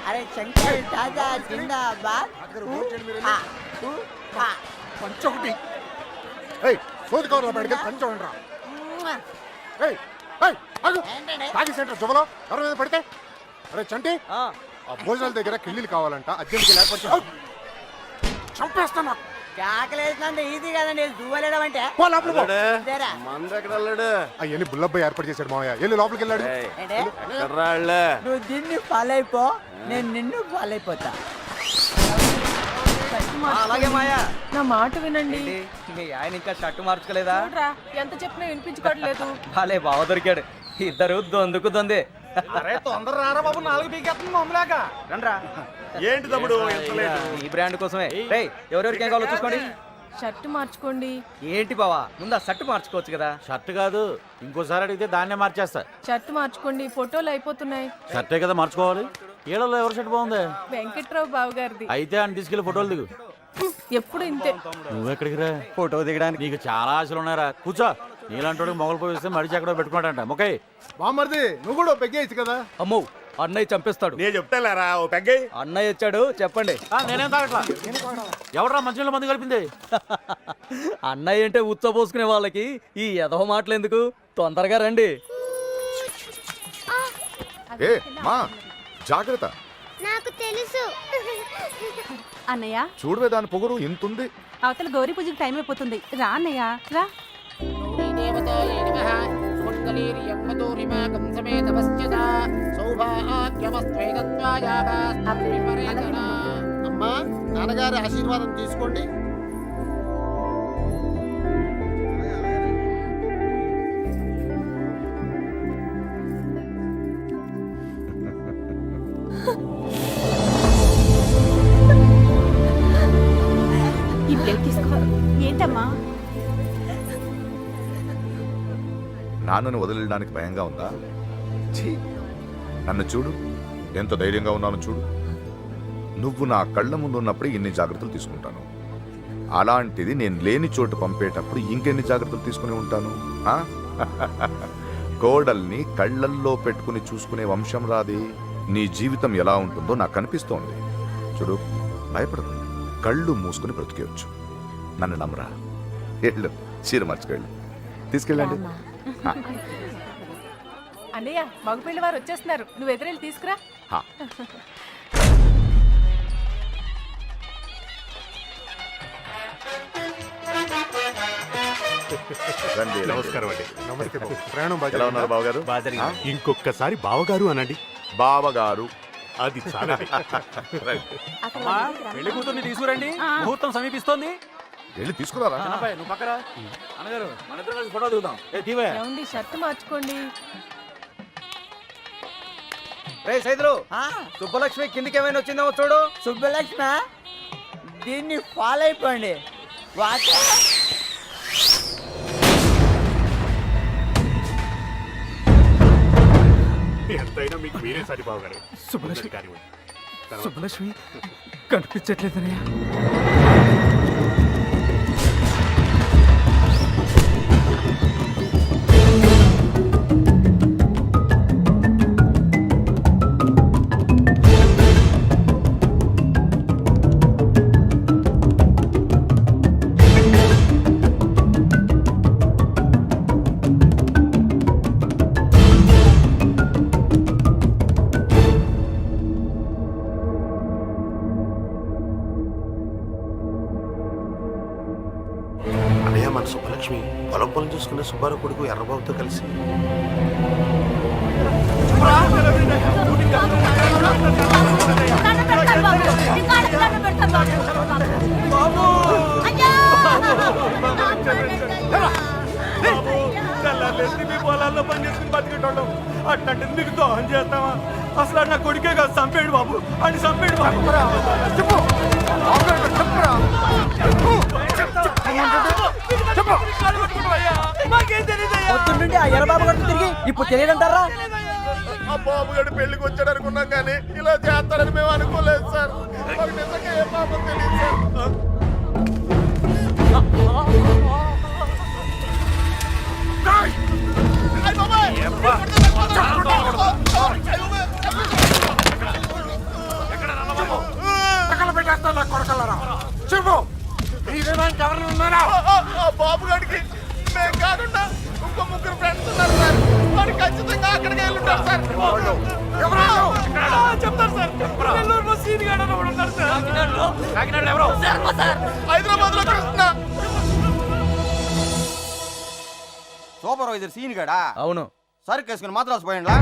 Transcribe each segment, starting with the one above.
అరే శంకర్ దాదా జిందాబాద్. పంచ ఒకటి సోదికోరలో బయటకి పంచ ఉండరా తాగి సెంటర్ జువలో ఎవరి మీద పడితే. అరే చంటి ఆ భోజనాల దగ్గర కిళ్ళీలు కావాలంట, అర్జెంట్కి లేకపోతే చంపేస్తాను. ఆకలేసినంత ఈజీ కదండి దువ్వలేడం అంటే. అవన్నీ బుల్లబ్బాయి ఏర్పాటు చేశాడు మావయ్య, వెళ్ళి లోపలికి వెళ్ళాడు. నువ్వు దీన్ని ఫాలో అయిపో, నేను నిన్ను ఫాలో అయిపోతా. అలాగే మాయా, నా మాట వినండి. మీ ఆయన ఇంకా షర్టు మార్చుకోలేదా? ఎంత చెప్పినా వినిపించుకోవట్లేదు. భలే బావ దొరికాడు, ఇద్దరు దొందుకు దొందే. అరే తొందర రారా బాబు, 4 పీకేస్తుంది మమ్మలాక. రండ్రా. ఏంటి తమ్ముడు ఈ బ్రాండ్ కోసమే. రేయ్ ఎవరెవరికి ఏం కావాలో చూసుకోండి. షర్ట్ మార్చుకోండి. ఏంటి బావా, ముందు ఆ షర్ట్ మార్చుకోవచ్చు కదా. షర్ట్ కాదు, ఇంకోసారి అడిగితే దాన్నే మార్చేస్తా. షర్ట్ మార్చుకోండి, ఫోటోలు అయిపోతున్నాయి. షర్టే కదా మార్చుకోవాలి. ఏళ్ళలో ఎవరి షర్ట్ బాగుంది? వెంకట్రావు బావ గారిది. అయితే అని తీసుకెళ్లి ఫోటోలు దిగు. ఎప్పుడు ఇంతే. నువ్వెక్కడికి రా? ఫోటో దిగడానికి నీకు చాలా ఆశలు ఉన్నారా? కూర్చో. నీలాంటి మొగలు పోయిస్తే మడిచి ఎక్కడో పెట్టుకుంటాంట. మొక్కై బామర్ది నువ్వు కూడా పెగ్గేయచ్చు కదా. అమ్మో, అన్నయ్య చంపేస్తాడు. నేను చెప్తారా ఓ పెగ్గై. అన్నయ్య వచ్చాడు, చెప్పండి. నేనేం తాగట్లా. ఎవడరా మంచిలో మంది కలిపింది? అన్నయ్య అంటే ఉచ్చబోసుకునే వాళ్ళకి ఈ ఎదవ మాటలు ఎందుకు, తొందరగా రండి. ఏ మా జాగ్రత్త. నాకు తెలుసు. అన్నయ్య చూడవే దాని పొగరు ఇంతుంది. అవతల గౌరీ పూజకి టైం అయిపోతుంది. రా అన్నయ్య రా. అమ్మా నాన్నగారి ఆశీర్వాదం తీసుకోండి. ఈ ప్లేట్ తీసుకో. ఏంటమ్మా? నాన్నను వదిలేయడానికి భయంగా ఉందా? ఛీ, నన్ను చూడు, ఎంత ధైర్యంగా ఉన్నాను చూడు. నువ్వు నా కళ్ళ ముందు ఉన్నప్పుడు ఇన్ని జాగ్రత్తలు తీసుకుంటాను. అలాంటిది నేను లేని చోటు పంపేటప్పుడు ఇంకెన్ని జాగ్రత్తలు తీసుకుని ఉంటాను. కోడల్ని కళ్ళల్లో పెట్టుకుని చూసుకునే వంశం రాది. నీ జీవితం ఎలా ఉంటుందో నాకు కనిపిస్తోంది. చూడు, భయపడదు, కళ్ళు మూసుకుని బ్రతికేయచ్చు. నన్ను నమ్మరా. వెళ్ళు, చీర మార్చుకెళ్ళు, తీసుకెళ్ళండి. అన్నయ్య మగపిల్లి వారు వచ్చేస్తున్నారు, నువ్వు ఎదురెళ్ళి తీసుకురా. నమస్కారం అండి. నమస్తే బాబు. ప్రయాణం ఎలా ఉన్నారు బావగారు? ఇంకొకసారి బావగారు అనండి. బావగారు అది చాలా. పెళ్లి కూతుర్ని తీసుకురండి, ముహూర్తం సమీపిస్తోంది. వెళ్ళి తీసుకురారా. నువ్వు పక్కరా. అన్నగారు మన ఇద్దరం కలిసి ఫోటో దిగుదాం. ఏమండి షర్ట్ మార్చుకోండి. రే సైదులు, సుబ్బలక్ష్మి కిందికి ఏమైనా వచ్చిందేమో చూడు. సుబ్బలక్ష్మి దీన్ని ఫాలో అయిపోండి. ఎంతైనా మీకు మీరే సరి బావగారు. సుబ్బలక్ష్మి కనిపించట్లేదనయ్యా. మన సుబ్బలక్ష్మి పొలం పొలం చూసుకున్న సుబ్బారావు కొడుకు ఎర్రబాబుతో కలిసి పొలాల్లో పని చేసుకుని బతికేటోళ్ళం. అట్లాంటి మీకు దోహం చేస్తావా? అసలు నా కొడుకే కాదు, చంపేడు బాబు అని చంపేడు బాబు. పొద్దున్నుండి ఆ ఎర్రబాబు గారు తిరిగి ఇప్పుడు తెలియదంటారా? ఆ బాబు గడు పెళ్లికి వచ్చాడు అనుకున్నాం, కానీ ఇలా చేస్తాడని మేము అనుకోలేదు సార్. మాకు నిజంగా ఏ పాపం తెలియదు సార్. చెప్తారు సార్. నెల్లూరులో సీన్ గాడు అని ఒకడు ఉన్నాడు సార్. కాకినాడలో ఎవరు? హైదరాబాద్ లో కృష్ణ. సూపర్వైజర్ సీన్ గడా అవును, సరుకు వేసుకుని మాత్రం పోయిండ్లా.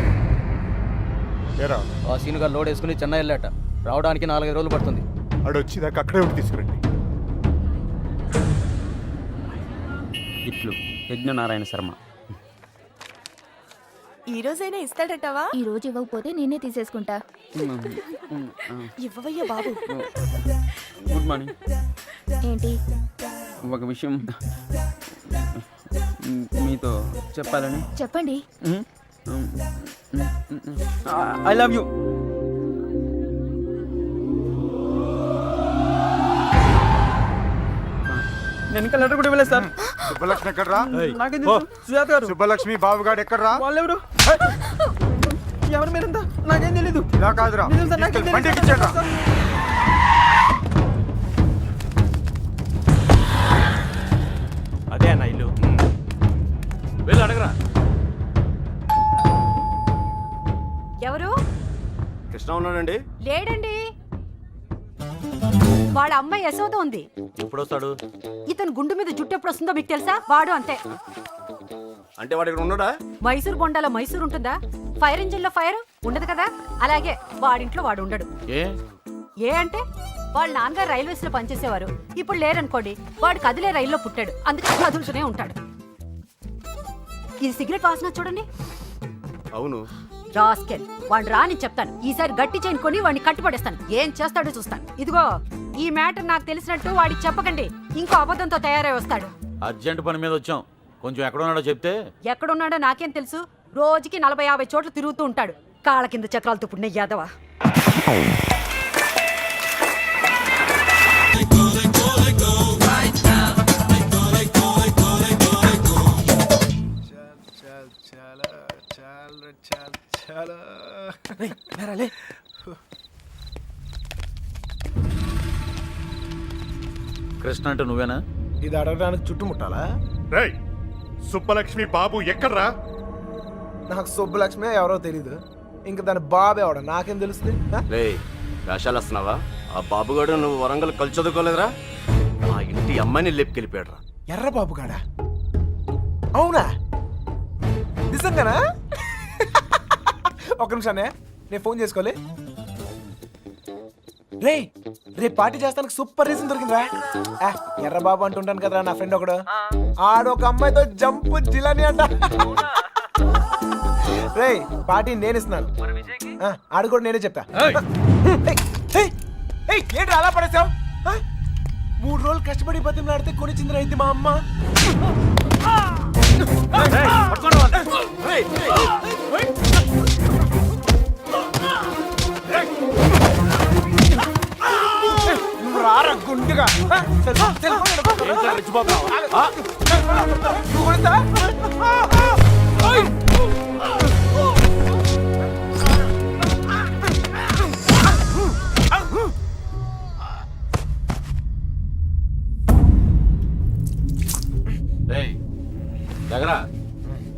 ఏరా ఆ సీనుగా లోడ్ వేసుకుని చెన్నై వెళ్ళాట. రావడానికి 4-5 రోజులు పడుతుంది. ఆడు వచ్చేదాకా అక్కడే ఉండి తీసుకురండి. ఇట్లు యజ్ఞనారాయణ శర్మ. ఈ రోజైనా ఇస్తాడటవా? ఈ రోజు ఇవ్వకపోతే నేనే తీసేసుకుంటా. ఇవ్వవయ్యా బాబు. Good morning. ఏంటి? ఒక విషయం మీతో చెప్పాలని. చెప్పండి. I love you. నేను ఇంకా లెటర్ కూడా ఇవ్వలేదు సార్. సుబ్బలక్ష్మి ఎక్కడ్రా? నాకేం తెలుసు? సుజాత గారు. సుబ్బలక్ష్మి బాబుగాడు ఎక్కడ్రా? వాళ్ళెవరు? ఎవరి మీరంతా నాకేం తెలీదు. ఇలా కాదురా, నిజం సార్, నాకేం తీసుకెళ్ళి బండి తెలీదు. ఎక్కించండ్రా. అదే అన్న ఇల్లు. వెళ్ళి అడగరా. ఎవరు? కృష్ణ ఉన్నాడండి. లేడండి. వాళ్ళ అమ్మాయి యశోద ఉంది. ఎప్పుడు వస్తాడు? ఇతను గుండు మీద జుట్టు ఎప్పుడు వస్తుందో మీకు తెలుసా? వాడు అంతే. అంటే వాడు ఇక్కడ ఉన్నాడా? మైసూర్ బొండాలో మైసూర్ ఉంటుందా? ఫైర్ ఇంజిన్ లో ఫైర్ ఉండదు కదా, అలాగే వాడింట్లో వాడు ఉండడు. ఏ ఏ అంటే వాళ్ళ నాన్నగారు రైల్వేస్ లో పనిచేసేవారు. ఇప్పుడు లేరనుకోండి, వాడు కదిలే రైల్లో పుట్టాడు, అందుకే కదులుతూనే ఉంటాడు. ఇది సిగరెట్ వాసన చూడండి. అవును. రాస్కెల్, వాడు రాని చెప్తాను. ఈసారి గట్టి చైన్ కొని వాడిని కట్టుపడేస్తాను. ఏం చేస్తాడో చూస్తాను. ఇదిగో, ఈ మ్యాటర్ నాకు తెలిసినట్టు వాడికి చెప్పకండి. ఇంకో అబద్ధంతో తయారై వస్తాడు. అర్జెంట్ పని మీద వచ్చాం. కొంచెం ఎక్కడున్నాడో చెప్తే. ఎక్కడున్నాడో నాకేం తెలుసు. రోజుకి 40-50 చోట్ల తిరుగుతూ ఉంటాడు. కాళ్ళ కింద చక్రాలతో పుట్టిన యాదవా. కృష్ణ అంటే నువ్వేనా? ఇది అడగడానికి చుట్టుముట్టాలా? రేయ్, సుబ్బలక్ష్మి బాబు ఎక్కడ్రా? నాకు సుబ్బలక్ష్మి ఎవరో తెలీదు. ఇంకా దాని బాబు ఎవడ నాకేం తెలుస్తుంది? రే వేషాలు వస్తున్నావా? ఆ బాబుగాడు నువ్వు వరంగల్ కలిసి చదువుకోలేదురా? ఆ ఇంటి అమ్మాయిని లేపుకెళ్ళిపోయాడు రా. ఎర్ర బాబు గాడా? అవునా? నిజంగానా? ఒక నిమిషానే, నేను ఫోన్ చేసుకోవాలి. రేపు పార్టీ చేస్తానికి సూపర్ రీజన్ దొరికిందిరా. ఎర్ర బాబు అంటుంటాను కదరా నా ఫ్రెండ్ ఒకడు. ఆడొక అమ్మాయితో జంపు జిలాని అంట. రే పార్టీ నేను ఇస్తున్నాను. ఆడు కూడా నేనే చెప్తా. ఏంటి అలా పడేసావు? 3 రోజులు కష్టపడి బతిమలాడితే కొనిచ్చిందిరా ఇది మా అమ్మ. నువ్వు రారా గుండుగా.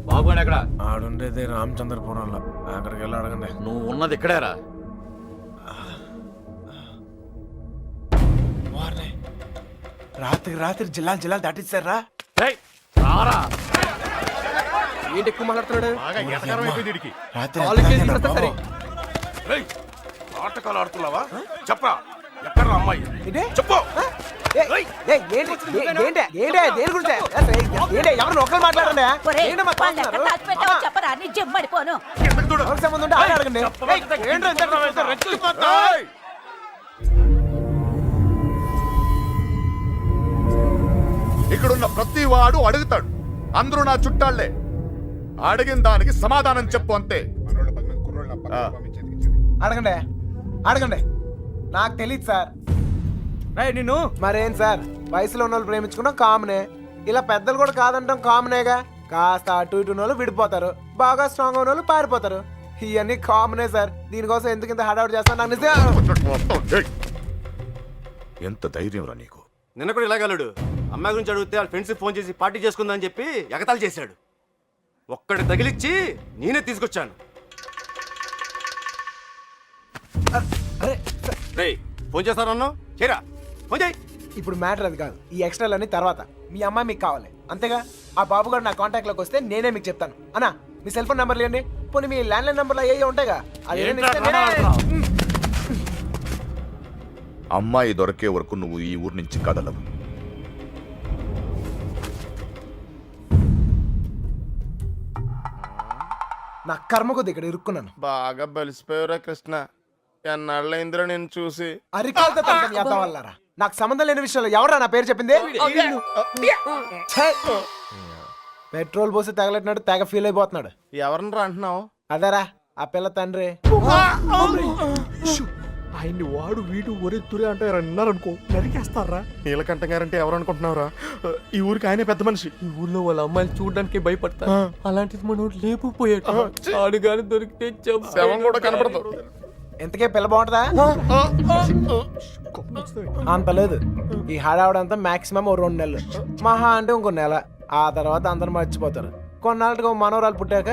బాబుగాడు ఎక్కడ? ఆడుండేది రామచంద్రపురంలో. అక్కడికి వెళ్ళి అడగండి. నువ్వు ఉన్నది ఇక్కడేరా. రాత్రి జిల్లాలు దాటిస్తారా? ఏంటి ఎక్కువ మాట్లాడుతున్నాడు? బాగా ఎటకారం అయిపోయింది వీడికి. నాటకాలు ఆడుతున్నావా? చెప్పరా, ఎక్కడ అమ్మాయి? చెప్పు. ఎవరు ఒకరు మాట్లాడండి. చెప్పరా, నీ జమ్మడిపోను. సంబంధం ఉంటే ఆయన అడగండి. ఇక్కడున్న ప్రతి వాడు అడుగుతాడు. అందరూ నా చుట్టాళ్లే. అడిగిన దానికి సమాధానం చెప్పు అంతే. అడగండి. నాకు తెలియదు సార్. నిన్ను మరేం సార్, వయసులో ఉన్న వాళ్ళు ప్రేమించుకున్నాం కామనే. ఇలా పెద్దలు కూడా కాదంటాం కామనేగా. కాస్త అటు ఇటు వాళ్ళు విడిపోతారు, బాగా స్ట్రాంగ్ ఉన్న వాళ్ళు పారిపోతారు. ఇవన్నీ కామనే సార్. దీనికోసం ఎందుకు ఇంత హడావుడి చేస్తాను నాకు నిజంగా. ఎంత ధైర్యం రా నీకు? నిన్న కూడా ఇలాగలడు. అమ్మాయి గురించి అడిగితే వాళ్ళ ఫ్రెండ్స్ ఫోన్ చేసి పార్టీ చేసుకుందని చెప్పి ఎగతాళి చేశాడు. ఒక్కడి తగిలిచ్చి నేనే తీసుకొచ్చాను. అరే రేయ్ ఫోన్ చేస్తానన్నా చేయరా ఫోన్ చేయి. ఇప్పుడు మ్యాటర్ అది కాదు, ఈ ఎక్స్ట్రాలన్నీ తర్వాత. మీ అమ్మాయి మీకు కావాలి అంతేగా? ఆ బాబు గారు నా కాంటాక్ట్లోకి వస్తే నేనే మీకు చెప్తాను. అన్నా మీ సెల్ ఫోన్ నెంబర్లు ఇవ్వండి, పోనీ మీ ల్యాండ్లైన్ నెంబర్లు అయ్యే ఉంటాయిగా, అది ఏదైనా ఇస్తే నేనే- అమ్మాయి దొరికే వరకు నువ్వు ఈ ఊరు నుంచి కదలవు. నా కర్మ కొద్ది ఇక్కడ ఇరుక్కున్నాను. బాగా బలిసిపోయావురా కృష్ణ. ఎన్నాళ్ళైందిరా నేను చూసి. అరికాలతో తంతం చేద్దాం వల్లరా. నాకు సంబంధం లేని విషయంలో ఎవరా నా పేరు చెప్పింది? ఛే! పెట్రోల్ పోసి తగలెట్టినట్టు తెగ ఫీల్ అయిపోతున్నాడు. ఎవరినరా అంటున్నావు? అదేరా ఆ పిల్ల తండ్రి. ఆయన్ని వాడు వీడు ఒరెత్తురే అంటే అన్నారనుకో నరికేస్తారా. నీలకంఠ గారంటే ఎవరు అనుకుంటున్నావురా? ఈ ఊరికి ఆయనే పెద్ద మనిషి. ఈ ఊళ్ళో వాళ్ళ అమ్మాయిలు చూడడానికి భయపడతారు. అలాంటిది మనోడు లేకపోయాడు. ఆడు గాని దొరికితే శవం కూడా కనపడదు. ఇంతకే పిల్ల బాగుంటుందా? అంత లేదు. ఈ హడావుడంతా మాక్సిమం ఓ 2 నెలలు, మహా అంటే ఇంకో నెల. ఆ తర్వాత అందరు మర్చిపోతారు. కొన్నాళ్ళకి మనవరాలు పుట్టాక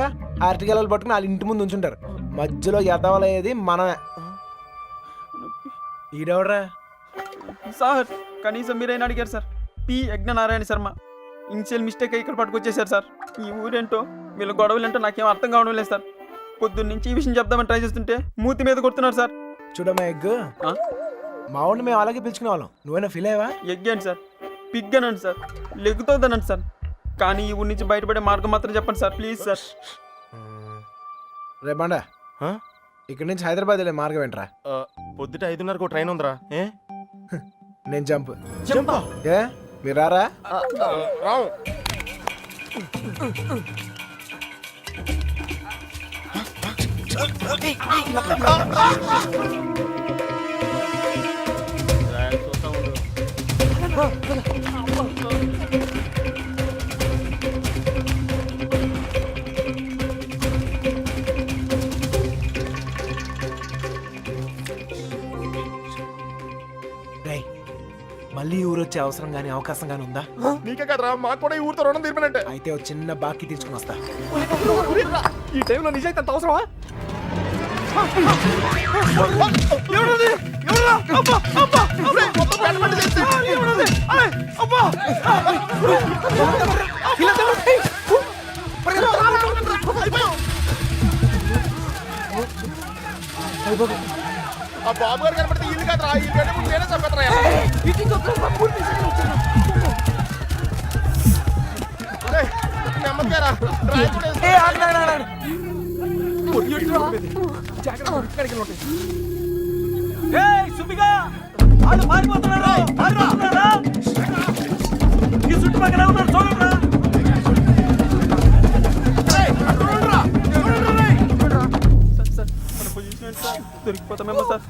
అరటిగెలలు పట్టుకుని వాళ్ళ ఇంటి ముందు ఉంచుంటారు. మధ్యలో ఎదవలయ్యేది మనమే. ఈడెవడరా? సార్ కనీసం మీరైనా అడిగారు sir. P Yagnanarayana Sharma. Initial mistake అయ్యి ఇక్కడ పట్టుకొచ్చేసారు సార్. ఈ ఊరేంటో వీళ్ళ గొడవలేంటో నాకేం అర్థం కావడం లేదు సార్. పొద్దున్న నుంచి ఈ విషయం చెప్దామని ట్రై చేస్తుంటే మూతి మీద కొడుతున్నారు సార్. చూడమ్మా ఎగ్, మా వాడిని మేము అలాగే పిలుచుకునే వాళ్ళం. నువ్వైనా ఫీల్ అయ్యావా? ఎగ్ అండి సార్, పిగ్ అనండి సార్, లెగ్గుతోందనండి సార్. కానీ ఈ ఊరి నుంచి బయటపడే మార్గం మాత్రం చెప్పండి సార్ ప్లీజ్ సార్. రేపండా ఇక్కడి నుంచి హైదరాబాద్ వెళ్ళే మార్గం ఏంట్రా? పొద్దుట 5:30 ట్రైన్ ఉందిరా. ఏ నేను జంప్. ఏ మీరు రారా? రావు. రేయ్, మళ్ళీ ఊరు వచ్చే అవసరం గానీ అవకాశం గానీ ఉందా? నీకే కదరా, మాకు కూడా ఈ ఊరితో రుణం తీర్పినంటే. అయితే ఓ చిన్న బాకీ తీసుకుని వస్తా. ఈ టైంలో నిజాయితీ అంత అవసరమా? ఆ బాబు గారు కనపడితే ఇల్లు కదరా, ఈ నేనే చంపేతరా. నెమ్మదిగారా. దొరికిపోతామేమో సార్.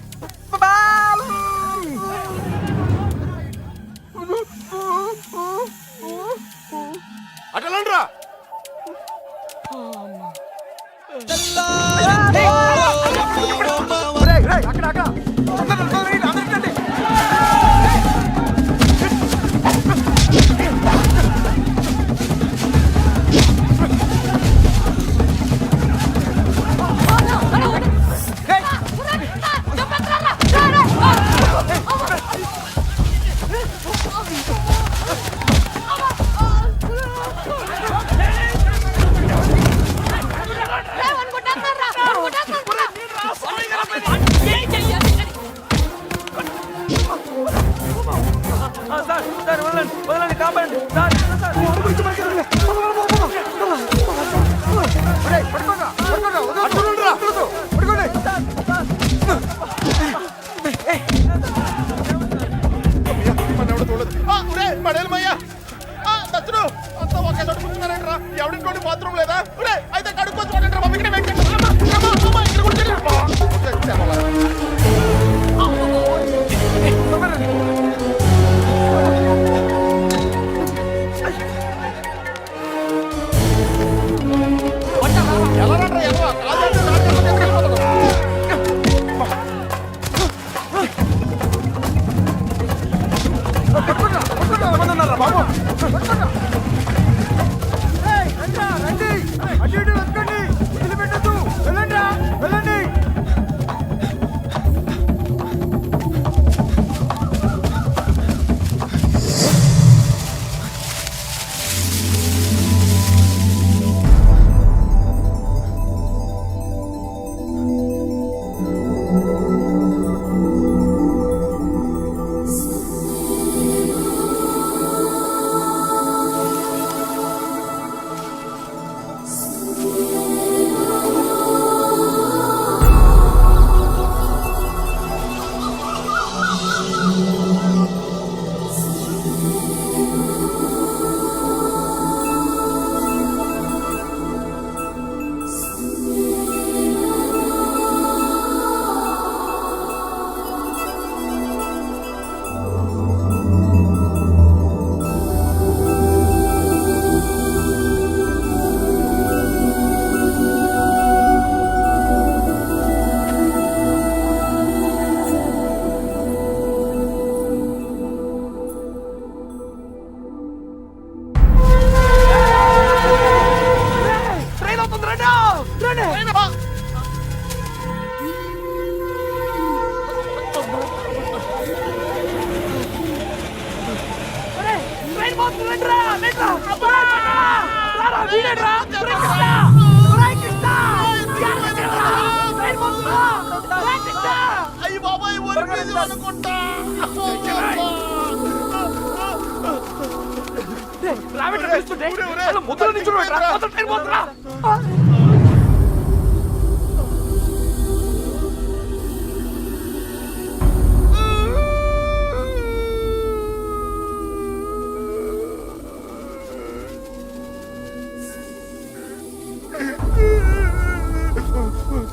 అటలండ్రా. సార్ వదలండి వదలండి, కాపాడండి సార్. ఎవరింటి బాత్రూమ్ లేదా? అయితే కడుక్కోవచ్చు.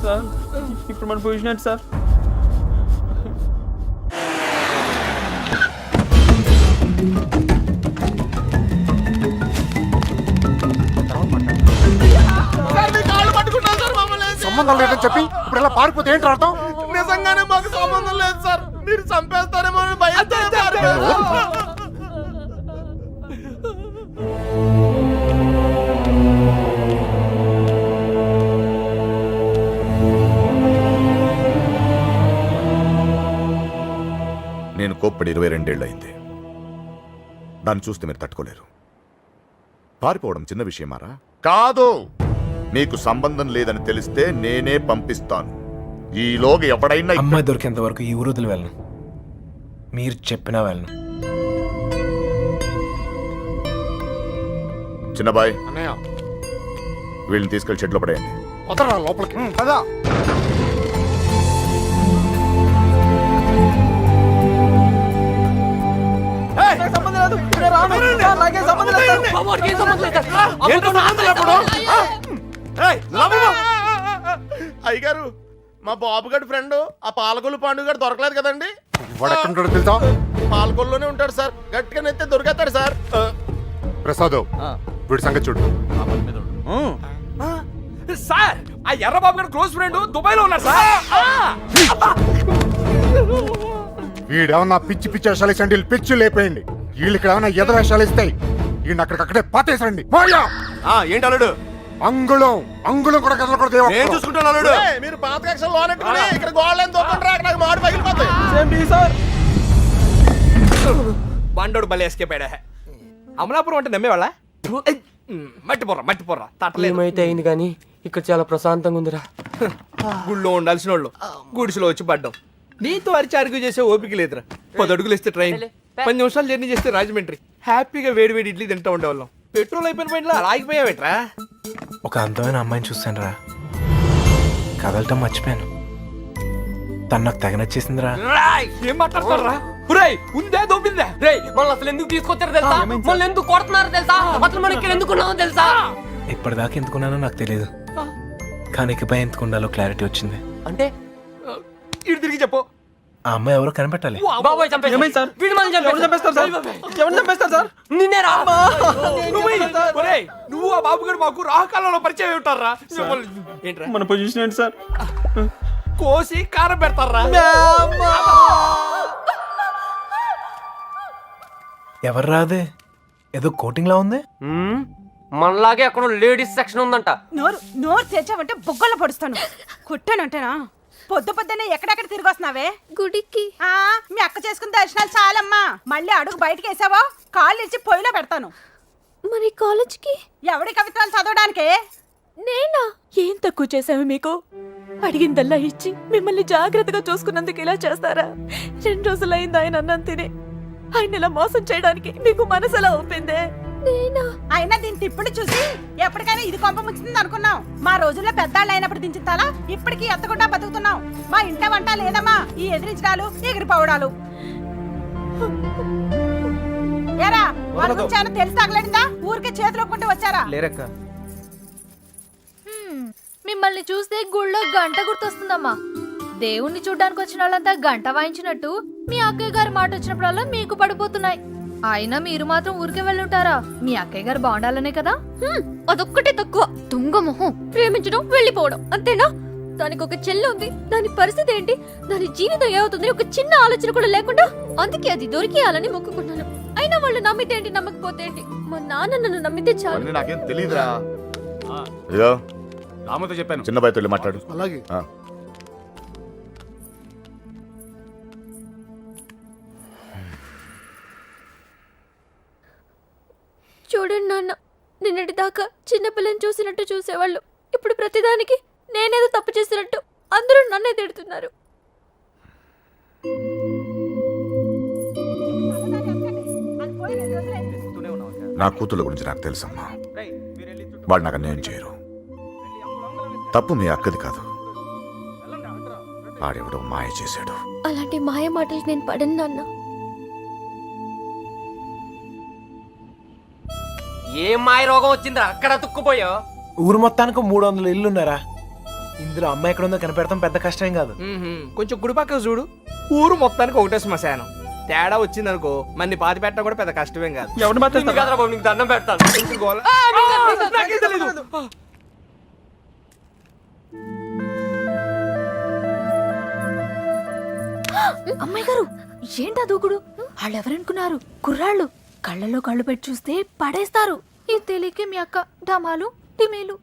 సార్ ఇప్పుడు మన పొజిషన్ ఏంటి సార్? సంబంధం లేదని చెప్పి ఇప్పుడు ఇలా పారిపోతే ఏంటి అర్థం? నిజంగానే మాకు సంబంధం లేదు సార్, మీరు చంపేస్తారేమో అని భయంతో నేను కోప్పడి 22 అయింది. దాన్ని చూస్తే మీరు తట్టుకోలేరు. పారిపోవడం చిన్న విషయమారా? కాదు, మీకు సంబంధం లేదని తెలిస్తే నేనే పంపిస్తాను. ఈలోగా ఎవడైనా అమ్మాయి దొరికేంత వరకు ఈ ఊరు వదిలి వెళ్ళను. మీరు చెప్పినా వెళ్ళను. చిన్నబాయ్, అన్నయ్య వీళ్ళని తీసుకెళ్లి షెడ్లో పడేయండి. వదలరా లోపలికి. కదా సంబంధం లేదు, నేను రాను. సార్, నాకేం సంబంధం లేదు సార్. అయ్యగారు, మా బాబు గడి ఫ్రెండ్ ఆ పాలకొల్లు పాండు గారు దొరకలేదు కదండి. వాడు ఎక్కడ ఉంటాడు తెలుసా? పాలకొల్లులోనే ఉంటాడు సార్. గట్టిగా నెత్తే దొరికేస్తాడు సార్. ప్రసాద్, వీడి సంగతి చూడు. సార్, ఆ ఎర్రబాబు గారు క్లోజ్ ఫ్రెండ్ దుబాయ్ లో ఉన్నారు సార్. వీడేమన్నా పిచ్చి పిచ్చి వేషాలు ఇచ్చండి, పిచ్చి లేపేయండి. వీళ్ళు ఇక్కడ ఏమన్నా ఎద వేషాలు ఇస్తాయి. వీడిని అక్కడికక్కడే పాతేసండి. ఏంటి అల్లుడు? అంగుళం అంగుళం కూడా కదలకూడదు. నేను చూసుకుంటాను అల్లుడు. మీరు పాత కక్షలు లోనెట్టుకుని ఇక్కడ గోళ్ళని దొక్కండి, నాకు మాడి పగిలిపోతాయి. Same tea sir. బండోడు బలి ఎస్కేపాడా. అమలాపురం అంటే నమ్మేవాళ్ళ? మట్టిపోర్రా తట్టలేదు. ఏమైతే అయింది కానీ ఇక్కడ చాలా ప్రశాంతంగా ఉందిరా. గుళ్ళో ఉండాల్సిన వాళ్ళు గుడిసెలో వచ్చి పడ్డాం. నీతో అరిచి అరుగు చేసే ఓపిక లేదురా. 10 అడుగులు ఇస్తే ట్రైన్, 10 నిమిషాలు జర్నీ చేస్తే రాజమండ్రి. హ్యాపీగా వేడి ఇడ్లీ తింటూ ఉండేవాళ్ళం. పెట్రోల్ అయిపోయిన పైన ఆగిపోయావేట్రా? ఒక అందమైన అమ్మాయిని చూస్తాను రా, కదలటం మర్చిపోయాను. తను నాకు తెగ నచ్చేసిందిరా. ఏం మాట్లాడతారా? ఉందే దొబ్బిందే. మళ్ళీ అసలు ఎందుకు తీసుకొచ్చారు తెలుసా? మళ్ళీ ఎందుకు కొడుతున్నారు తెలుసా? అసలు మనం ఇక్కడ ఎందుకున్నామో తెలుసా? ఇప్పటిదాకా ఎందుకున్నానో నాకు తెలియదు, కానీ ఇకపై ఎందుకు ఉండాలో క్లారిటీ వచ్చింది. అంటే ఇటు తిరిగి చెప్పు. ఆ అమ్మాయి ఎవరో కనిపెట్టాలి. బాబాయ్ చంపేశాడు. ఏమైంది సార్? వీడు మనల్ని ఎవరు చంపేస్తారు సార్? ఎవరు చంపేస్తారు సార్? నిన్నే రా. నువ్వు ఆ బాబు గారు మాకు రాహకాలంలో పరిచయం ఉంటారా? ఏంట్రా మన పొజిషన్ ఏంటి సార్? కోసి కారం పెడతారా? ఎవరు రాదే, ఏదో కోటింగ్ లా ఉంది. మనలాగే అక్కడ లేడీస్ సెక్షన్ ఉందంట. నోరు తెచ్చావంటే బొగ్గల్లో పొడుస్తాను. కుట్టానంటేనా? పొద్దున్నే ఎక్కడెక్కడ తిరిగి వస్తున్నావే? గుడికి. మీ అక్క చేసుకున్న దర్శనాలు చాలమ్మా. మళ్ళీ అడుగు బయటకు వేసావో కాళ్ళు ఇచ్చి పొయ్యిలో పెడతాను. మరి కాలేజ్కి ఎవడి కవిత్వాలు చదవడానికే? నేనా? ఏం తక్కువ చేసావు మీకు? అడిగిందల్లా ఇచ్చి మిమ్మల్ని జాగ్రత్తగా చూసుకున్నందుకు ఇలా చేస్తారా? 2 రోజులైంది ఆయన అన్నం తిని. ఆయన ఇలా మోసం చేయడానికి మీకు మనసు ఎలా ఒప్పిందే? అయినా దీని తిప్పుడు చూసి ఎప్పటికైనా ఇది కొంప ముచ్చింది అనుకున్నాం. మా రోజుల్లో పెద్దాళ్ళు అయినప్పుడు దించుతాలా, ఇప్పటికీ ఎత్తకుండా బతుకుతున్నాం. మా ఇంట వంట లేదమ్మా, ఈ ఎదిరించడాలు ఎగిరిపోవడాలు. ఏరా, వాళ్ళ గురించి ఏమైనా తెలిసి తగలడిందా? ఊరికే చేతులు ఒప్పుకుంటూ వచ్చారా? లేరక్క. మిమ్మల్ని చూస్తే గుళ్ళో గంట గుర్తొస్తుందమ్మా. దేవుణ్ణి చూడ్డానికి వచ్చిన వాళ్ళంతా గంట వాయించినట్టు మీ అక్కయ్య గారి మాట వచ్చినప్పుడల్లా మీకు పడిపోతున్నాయి. అయినా మీరు మాత్రం ఊరికే వెళ్ళుంటారా? మీ అక్కయ్య గారు బాగుండాలనే కదా. అదొక్కటే తక్కువ. తుంగ మొహం, ప్రేమించడం వెళ్ళిపోవడం అంతేనా? దానికి ఒక చెల్లి ఉంది, దాని పరిస్థితి ఏంటి, దాని జీవితం ఏమవుతుంది ఒక చిన్న ఆలోచన కూడా లేకుండా. అందుకే అది దొరికేయాలని మొక్కుకున్నాను. అయినా వాళ్ళు నమ్మితే ఏంటి, నమ్మకపోతే ఏంటి? మా నాన్న నన్ను నమ్మితే చాలు. నాకేం తెలియదురా. ఇదో రామతో చెప్పాను. చిన్న బాయ్తో వెళ్ళి మాట్లాడు. అలాగే. చూడండి నాన్న, నిన్నటి దాకా చిన్నపిల్లని చూసినట్టు చూసేవాళ్ళు ఇప్పుడు ప్రతిదానికి నేనేదో తప్పు చేసినట్టు అందరూ నన్నే తిడుతున్నారు. నా కూతుళ్ళ గురించి నాకు తెలుసమ్మా. వాళ్ళు నాకు అన్యాయం చేయరు. తప్పు మీ అక్కది కాదు, ఆడెవడో మాయ చేశాడు. అలాంటి మాయ మాటలు నేను పడను నాన్న. ఏం మాయ రోగం వచ్చిందిరా అక్కడ తుక్కుపోయావు? ఊరు మొత్తానికి 300 ఇల్లున్నారా? ఇందులో అమ్మాయి ఎక్కడ ఉందో కనిపెడతాం పెద్ద కష్టం కాదు. కొంచెం గుడి పక్కన చూడు, ఊరు మొత్తానికి ఒకటే శ్మశానం. తేడా వచ్చిందనుకో మన్ని పాతి పెట్టడం కూడా పెద్ద కష్టమేం కాదు. ఎవడు మాట్లాడతారు? నీకు దండం పెడతాను. కొంచెం గోల. నాకేం తెలీదు. అమ్మాయి గారు ఏంటా దూకుడు? వాళ్ళు ఎవరనుకున్నారు? కుర్రాళ్ళు కళ్ళలో కళ్ళు పెట్టి చూస్తే పడేస్తారు. ఇది తెలియకే మీ అక్క డమాలు టిమేలు.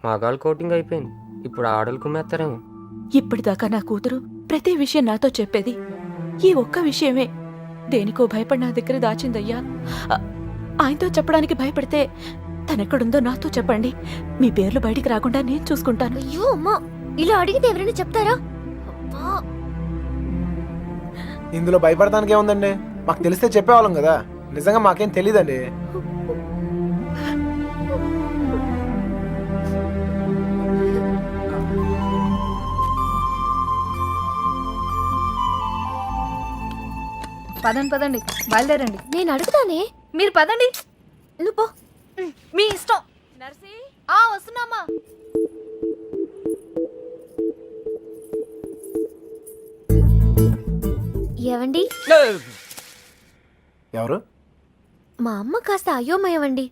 మగాళ్ళు కోటింగ్ అయిపోయింది, ఇప్పుడు ఆడలు కుమ్మేస్తారేమో. ఇప్పటిదాకా నా కూతురు ప్రతి విషయం నాతో చెప్పేది ఈ ఒక్క విషయమే. దేనికో భయపడి నా దగ్గర దాచిందయ్యా. ఆయనతో చెప్పడానికి భయపడితే తనెక్కడుందో నాతో చెప్పండి. మీ పేర్లు బయటికి రాకుండా నేను చూసుకుంటాను. అయ్యో అమ్మా, ఇలా అడిగితే ఎవరైనా చెప్తారా? ఇందులో భయపడటానికి ఏముందండి? మాకు తెలిస్తే చెప్పేవాళ్ళం కదా. నిజంగా మాకేం తెలీదండి. పదండి పదండి, బయలుదేరండి. నేను అడుగుతానే, మీరు పదండి. నువ్వు పో, మీ ఇష్టం. నర్సి వస్తున్నామా? ఏవండి? ఎవరు? మా అమ్మ కాస్త అయోమయమండి.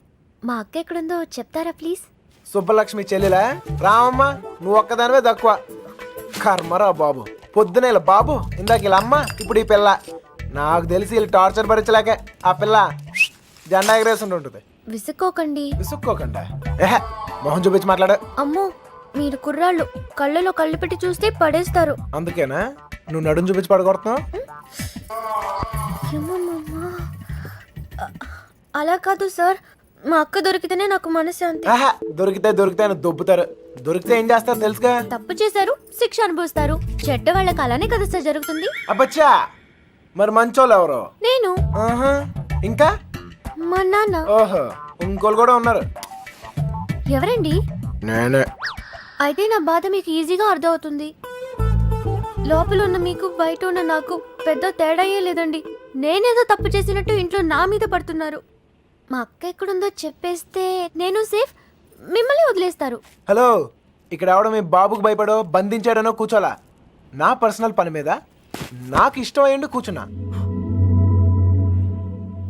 మా అక్క ఎక్కడుందో చెప్తారా ప్లీజ్? సుబ్బలక్ష్మి చెల్లిలా? రామమ్మ, నువ్వు ఒక్కదానివే తక్కువ. కర్మరా బాబు, పొద్దున ఇలా బాబు, ఇందాక ఇలా అమ్మ, ఇప్పుడు ఈ పిల్ల. నాకు తెలిసి వీళ్ళు టార్చర్ భరించలేక ఆ పిల్ల జెండా ఎగరేసి ఉంటుంది. విసుక్కోకండి. విసుక్కోకండా? ఏహ, మొహం చూపించి మాట్లాడు. అమ్మో, మీరు కుర్రాళ్ళు కళ్ళలో కళ్ళు పెట్టి చూస్తే పడేస్తారు. అందుకేనా నువ్వు నడుము చూపించి పడగొడుతున్నావు? అలా కాదు సార్, మా అక్క దొరికితేనే నాకు మనశ్శాంతి. ఆహా, దొరికితే అని దొబ్బుతారు. దొరికితే ఏం చేస్తారు తెలుసుగా? తప్పు చేశారు, శిక్ష అనుభవిస్తారు. చెడ్డ వాళ్ళకి అలానే కదా సార్ జరుగుతుంది. అబ్బచ్చా, మరి మంచోళ్ళు ఎవరు? నేను. ఆహా, ఇంకా మా నాన్న. ఓహో, ఇంకోళ్ళు కూడా ఉన్నారు. ఎవరండి? నేనే. అయితే నా బాధ మీకు ఈజీగా అర్థమవుతుంది. లోపల ఉన్న మీకు బయట ఉన్న నాకు పెద్ద తేడాయే లేదండి. నేనేదో తప్పు చేసినట్టు ఇంట్లో నా మీద పడుతున్నారు. మా అక్క ఎక్కడుందో చెప్పేస్తే నేను సేఫ్, మిమ్మల్ని వదిలేస్తారు. హలో, ఇక్కడ ఎవడో మీ బాబుకు భయపడో బంధించాడనో కూర్చోలా. నా పర్సనల్ పని మీద నాకు ఇష్టం అయ్యండి కూర్చున్నా.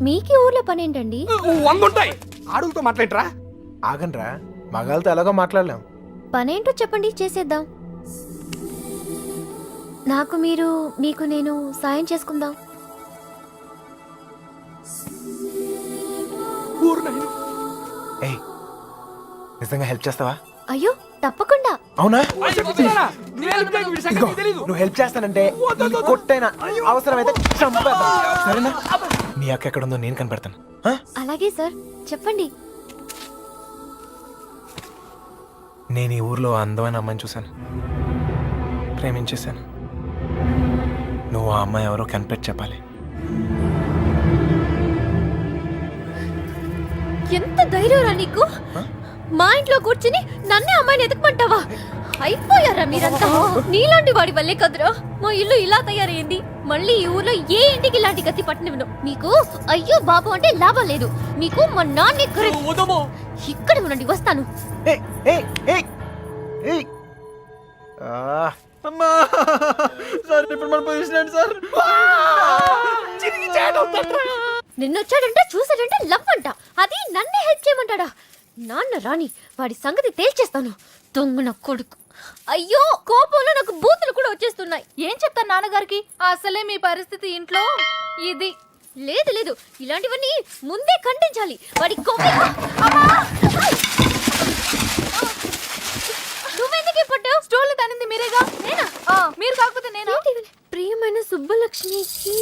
మీకి ఊర్లో పని ఏంటండి? 100 ఉంటాయి, ఆడులతో మాట్లాడరా. ఆగండ్రా, మగాళ్ళతో ఎలాగో మాట్లాడలేం. పనేంటో చెప్పండి, చేసేద్దాం. నాకు మీరు, మీకు నేను సాయం చేసుకుందాం. ఏయ్, నిజంగా హెల్ప్ చేస్తావా? అయ్యో తప్పకుండా. అవునా? ఇదిగో, నువ్వు హెల్ప్ చేస్తానంటే ఈ కొట్టైనా అవసరమైతే చంపేద్దాం. సరేనా? నీ అక్క ఎక్కడుందో నేను కనిపెడతాను. ఆ? అలాగే సార్, చెప్పండి. నేను ఈ ఊర్లో అందమైన అమ్మాయిని చూశాను, ప్రేమించేశాను. నువ్వు ఆ అమ్మాయి ఎవరో కనిపెట్టి చెప్పాలి. ఎంత ధైర్యం రా నీకు? మా ఇంట్లో కూర్చుని నన్నే అమ్మాయిని ఎతకమంటావా? అయిపోయారా మీరంతా? నీలాంటి వాడి వల్లే కదరా మా ఇల్లు ఇలా తయారైంది. మళ్ళీ ఈ ఊర్లో ఏ ఇంటికి ఇలాంటి గతి పట్టనివ్వను. మీకు అయ్యో బాబు అంటే లాభం లేదు. మీకు మా నాన్న ఇక్కడ ఉండండి, వస్తాను. ఏయ్, ఏయ్, ఏయ్, ఏయ్. అమ్మా సార్, ఇప్పుడు మన పొజిషన్ ఏంటి సార్? నిన్నొచ్చాడంటే చూసాడంటే లవ్ అంట. అది నన్నే హెల్ప్ చేయమంటాడా? నాన్న రాని వాడి సంగతి తేల్చేస్తాను. దొంగ నా కొడుకు. అయ్యో, కోపంలో నాకు బూతులు కూడా వచ్చేస్తున్నాయి. ఏం చెప్తాను నాన్నగారికి? అసలే మీ పరిస్థితి ఇంట్లో ఇది. లేదు లేదు, ఇలాంటివన్నీ ముందే ఖండించాలి. వాడి నువ్వెందుకు పడ్డావు? స్టోర్లు తనింది మీరేగా. నేనా? మీరు కాకపోతే నేనా? ప్రియమైన సుబ్బలక్ష్మికి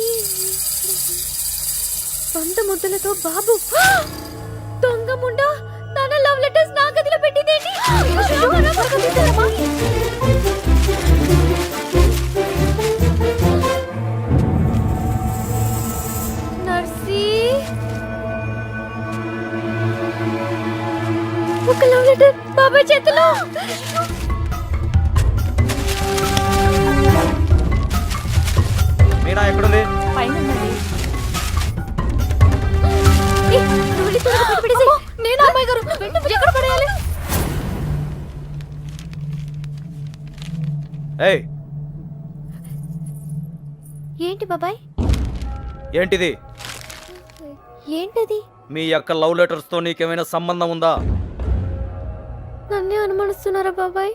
100 ముద్దలతో బాబు. త్వరగా తీసుకెళ్ళమ్మా. నర్సీ, ఒక లవ్ లెటర్ బాబాయ్ చేతిలో. మీనా ఎక్కడుంది? పైన ఉన్నది. నేను అమ్మాయి గారు ఎక్కడ పడేయాలి? ఏయ్, ఏంటి బాబాయ్? ఏంటిది? ఏంటది? మీ యొక్క లవ్ లెటర్స్ తో నీకేమైనా సంబంధం ఉందా? నన్నే అనుమానిస్తున్నారా బాబాయ్?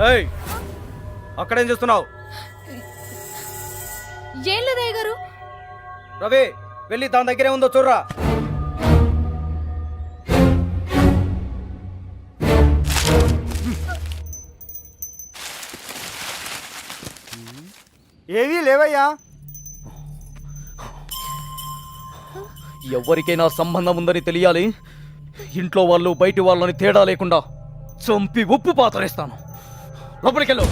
ఏయ్, అక్కడేం చేస్తున్నావు? ఏం లేదయ్య గారు. రవి, వెళ్ళి తన దగ్గరే ఉందో చూడరా. ఏవీ లేవయ్యా. ఎవరికైనా సంబంధం ఉందని తెలియాలి. ఇంట్లో వాళ్ళు బయటి వాళ్ళని తేడా లేకుండా చంపి ఉప్పు పాతరేస్తాను. లోపలికెళ్ళు.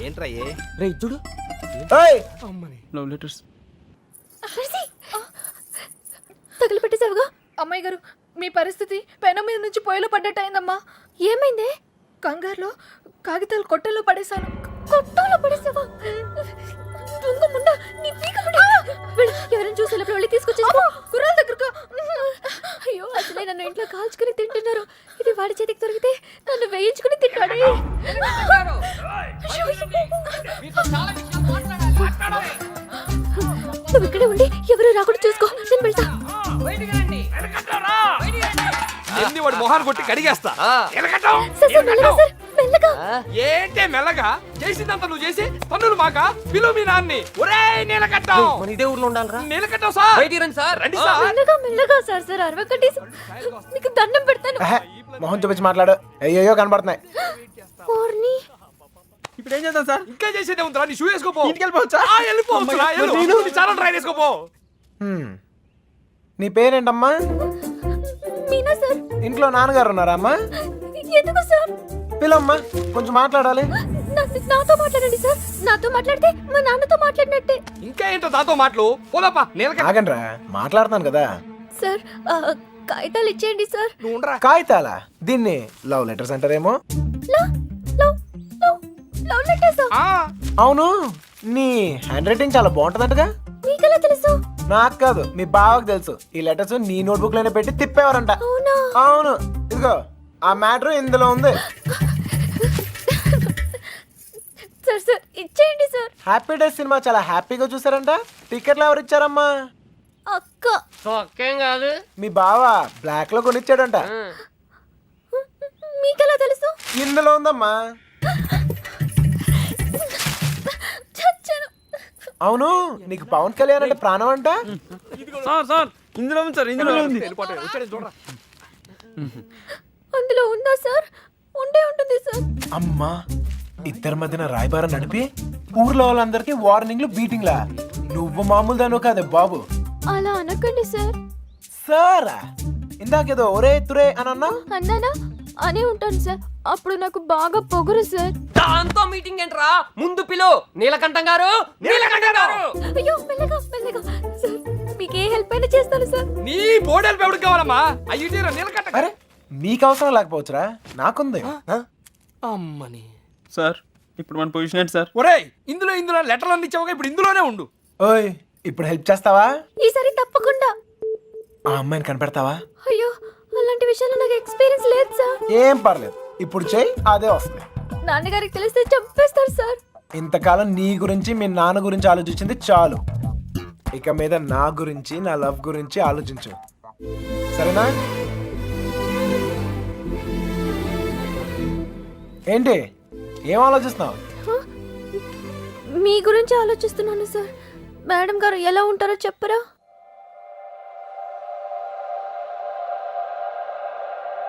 ఏంట్రా రే చూడు. లవ్ లెటర్స్ తగిలిపెట్టేసావుగా. అమ్మాయి గారు, మీ పరిస్థితి పెనం మీద నుంచి పొయ్యిలో పడ్డట్టు అయిందమ్మా. ఏమైంది? కంగారులో కాగితాలు కొట్టల్లో పడేశాను. కొట్టల్లో పడేసావా? ఎవరైనా చూసేటప్పుడు వెళ్ళి తీసుకొచ్చేసుకో. కుర్రాల దగ్గరకు. అయ్యో, అసలే నన్ను ఇంట్లో కాల్చుకుని తింటున్నారు. ఇది వాడి చేతికి దొరికితే నన్ను వేయించుకుని తింటాడే. నువ్వు ఇక్కడే ఉండి ఎవరు రాకుండా చూసుకో. నేను వెళ్తా. వాడు మొహాన్ని కొట్టి కడిగేస్తా. మెల్లగా. ఏంటే మెల్లగా? చేసిందంతా నువ్వు చేసి పన్నులు మాక పిలువు మీ నాన్ని. ఒరే నీలకట్టం, మన ఇదే ఊర్లో ఉండాలరా? నీలకట్టం సార్, బయటికి రండి సార్. రండి సార్. మెల్లగా మెల్లగా సార్ అరవకండి. నీకు దండం పెడతాను. మొహం చూపించి మాట్లాడు. అయ్యో కనబడుతున్నాయి. ఓర్ని. ఇప్పుడు ఏం చేద్దాం సార్? ఇంకా చేసేదే ఉందిరా. నీ షూ వేసుకోపో. ఇంటికి వెళ్ళిపోవచ్చా? వెళ్ళిపోవచ్చురా. చాలా ట్రై చేసుకోపో. నీ పేరేంటమ్మా? మీనా సార్. ఇంట్లో నాన్నగారు ఉన్నారా అమ్మా? ఎందుకు సార్? పిల్లమ్మా, కొంచెం మాట్లాడాలి. నాతో మాట్లాడండి సార్. నాతో మాట్లాడితే మా నాన్నతో మాట్లాడినట్టే. ఇంకా ఏంటో దాంతో మాటలు. పోదాపా. నీలకట్ట ఆగండ్రా, మాట్లాడుతున్నాను కదా. సార్, కాగితాలు ఇచ్చేయండి సార్. నువ్వు ఉండరా. కాగితాలా? దీన్ని లవ్ లెటర్స్ అంటారేమో. Love letters. అవును, నీ హ్యాండ్ రైటింగ్ చాలా బాగుంటదంటగా. మీకెలా తెలుసు? నాకు కాదు, మీ బావకు తెలుసు. ఈ లెటర్స్ నీ నోట్బుక్ లోనే పెట్టి తిప్పేవారంట. అవునా? అవును, ఇదిగో ఆ మ్యాటర్ ఇందులో ఉంది. సార్ ఇచ్చేయండి సార్. హ్యాపీ డేస్ సినిమా చాలా హ్యాపీగా చూసారంట. టికెట్లు ఎవరు ఇచ్చారమ్మా? అక్క. ఒక్కేం కాదు. మీ బావ బ్లాక్ లో కొనిచ్చాడంట. మీకెలా తెలుసు? ఇందులో ఉందమ్మా. అవును, నీకు పవన్ కళ్యాణ్ అంటే ప్రాణం అంట. సార్ ఇందులో ఉంది సార్. ఇందులో ఉంది. అందులో ఉందా సార్? ఉండే ఉంటుంది సార్. అమ్మా, ఇద్దరి మధ్యన రాయబారం నడిపి ఊర్లో వాళ్ళందరికీ వార్నింగ్లు బీటింగ్లా. నువ్వు మామూలు దాను కాదే బాబు. అలా అనకండి సార్. సారా, ఇందాకేదో ఒరే తురే అని అన్నా. అన్నానా? అనే ఉంటాను సార్. అప్పుడు నాకు బాగా పొగరు సార్. దాంతో మీటింగ్ ఏంట్రా? ముందు పిలు. నీలకంఠం గారు, నీలకంఠం గారు. అయ్యో, మెల్లగా మెల్లగా సార్. మీకు ఏ హెల్ప్ అయినా చేస్తాను సార్. నీ బోడెల్ ఎవరికి కావాలమ్మా? అయ్యి నీలకట్ట. అరే, మీకు అవసరం లేకపోవచ్చురా, నాకుంది. అమ్మని. సార్, ఇప్పుడు మన పొజిషన్ ఏంటి సార్? ఒరేయ్, ఇందులో లెటర్లు అన్ని ఇచ్చావుగా, ఇప్పుడు ఇందులోనే ఉండు. ఓయ్, ఇప్పుడు హెల్ప్ చేస్తావా? ఈసారి తప్పకుండా. ఆ అమ్మాయిని కనిపెడతావా? అయ్యో, అలాంటి విషయాలు నాకు ఎక్స్పీరియన్స్ లేదు సార్. ఏం పర్లేదు, ఇప్పుడు చెయ్యి, అదే వస్తుంది. నాన్నగారికి తెలిస్తే చంపేస్తారు సార్. ఇంతకాలం నీ గురించి మీ నాన్న గురించి ఆలోచించింది చాలు. ఇక మీద నా గురించి, నా లవ్ గురించి ఆలోచించు, సరేనా? ఏంటి, ఏం ఆలోచిస్తున్నావు? మీ గురించి ఆలోచిస్తున్నాను సార్. మేడం గారు ఎలా ఉంటారో చెప్పరా?